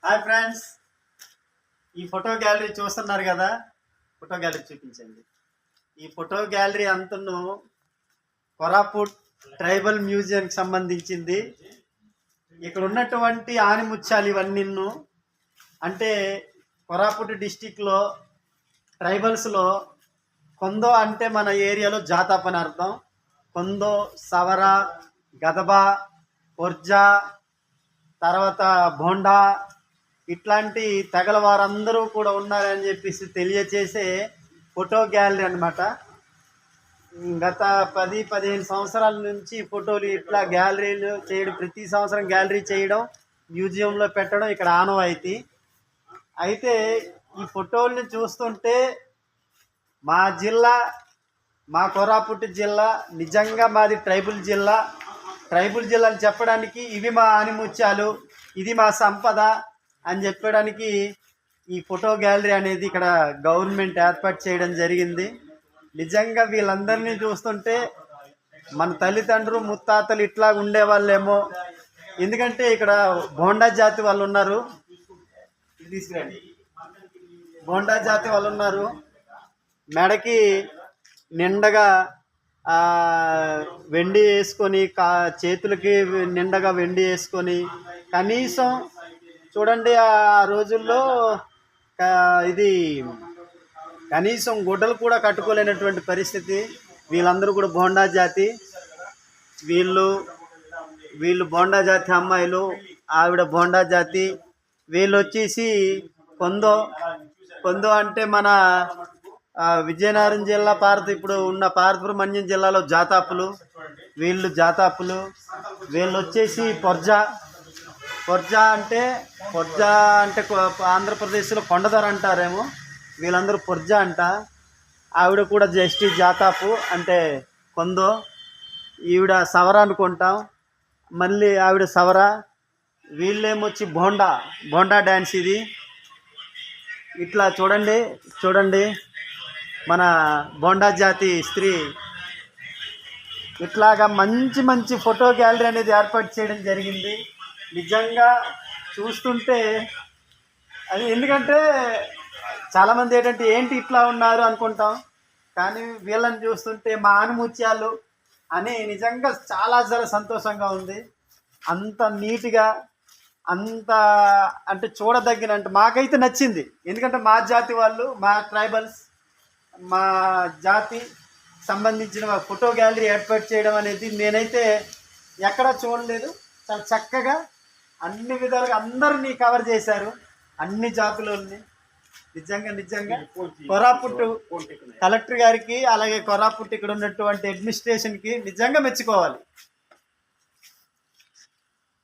Hi friends, ఈ photo gallery చూస్తున్నారు కదా. ఫోటో గ్యాలరీ చూపించండి. ఈ ఫోటో గ్యాలరీ అంతను కొరాపుట్ ట్రైబల్ మ్యూజియంకి సంబంధించింది. ఇక్కడ ఉన్నటువంటి ఆనిముత్యాలు ఇవన్నీ అంటే కొరాపుట్ డిస్టిక్లో ట్రైబల్స్లో కొందో అంటే మన ఏరియాలో జాతాప్ అని అర్థం. కొందో, సవర, గదబ, పొర్జా, తర్వాత బోండా ఇట్లాంటి తెగల వారందరూ కూడా ఉన్నారని చెప్పేసి తెలియచేసే ఫోటో గ్యాలరీ అనమాట. గత 10-15 సంవత్సరాల నుంచి ఫోటోలు ఇట్లా గ్యాలరీలు చేయడం, ప్రతి సంవత్సరం గ్యాలరీ చేయడం, మ్యూజియంలో పెట్టడం ఇక్కడ ఆనవాయితీ. అయితే ఈ ఫోటోల్ని చూస్తుంటే మా జిల్లా, మా కోరాపుట్ జిల్లా నిజంగా మాది ట్రైబల్ జిల్లా అని చెప్పడానికి ఇవి మా ఆనిముత్యాలు, ఇది మా సంపద అని చెప్పడానికి ఈ ఫోటో గ్యాలరీ అనేది ఇక్కడ గవర్నమెంట్ ఏర్పాటు చేయడం జరిగింది. నిజంగా వీళ్ళందరినీ చూస్తుంటే మన తల్లిదండ్రులు ముత్తాతలు ఇట్లా ఉండేవాళ్ళేమో. ఎందుకంటే ఇక్కడ బోండా జాతి వాళ్ళు ఉన్నారు, తీసుకురండి. బోండా జాతి వాళ్ళు ఉన్నారు. మెడకి నిండగా వెండి వేసుకొని, చేతులకి నిండగా వెండి వేసుకొని, కనీసం చూడండి ఆ రోజుల్లో ఇది కనీసం గుడ్డలు కూడా కట్టుకోలేనటువంటి పరిస్థితి. వీళ్ళందరూ కూడా బోండా జాతి. వీళ్ళు బోండా జాతి అమ్మాయిలు, ఆవిడ బోండా జాతి. వీళ్ళు వచ్చేసి కొందో అంటే మన విజయనగరం జిల్లా ఇప్పుడు ఉన్న పార్వతీపురం జిల్లాలో జాతాపులు. వీళ్ళు జాతాపులు. వీళ్ళు వచ్చేసి పొర్జా అంటే ఆంధ్రప్రదేశ్లో కొండదర అంటారేమో, వీళ్ళందరూ పొర్జా అంట. ఆవిడ కూడా జస్ట్ జాతాపు అంటే కొందో. ఈవిడ సవర అనుకుంటాం, మళ్ళీ ఆవిడ సవర. వీళ్ళేమొచ్చి బోండా డ్యాన్స్. ఇది ఇట్లా చూడండి మన బోండా జాతి స్త్రీ. ఇట్లాగా మంచి ఫోటో గ్యాలరీ అనేది ఏర్పాటు చేయడం జరిగింది. నిజంగా చూస్తుంటే అది, ఎందుకంటే చాలామంది ఏంటి ఇట్లా ఉన్నారు అనుకుంటాం, కానీ వీళ్ళని చూస్తుంటే మా ఆనిముత్యాలు అని నిజంగా చాలా సంతోషంగా ఉంది. అంత నీట్గా, అంత అంటే చూడదగినంటే మాకైతే నచ్చింది. ఎందుకంటే మా జాతి వాళ్ళు, మా ట్రైబల్స్, మా జాతి సంబంధించిన ఫోటో గ్యాలరీ ఏర్పాటు చేయడం అనేది నేనైతే ఎక్కడా చూడలేదు. చాలా చక్కగా అన్ని విధాలుగా అందరినీ కవర్ చేశారు, అన్ని జాతులని. నిజంగా కొరాపుట్ కలెక్టర్ గారికి, అలాగే కొరాపుట్ ఇక్కడ ఉన్నటువంటి అడ్మినిస్ట్రేషన్కి నిజంగా మెచ్చుకోవాలి.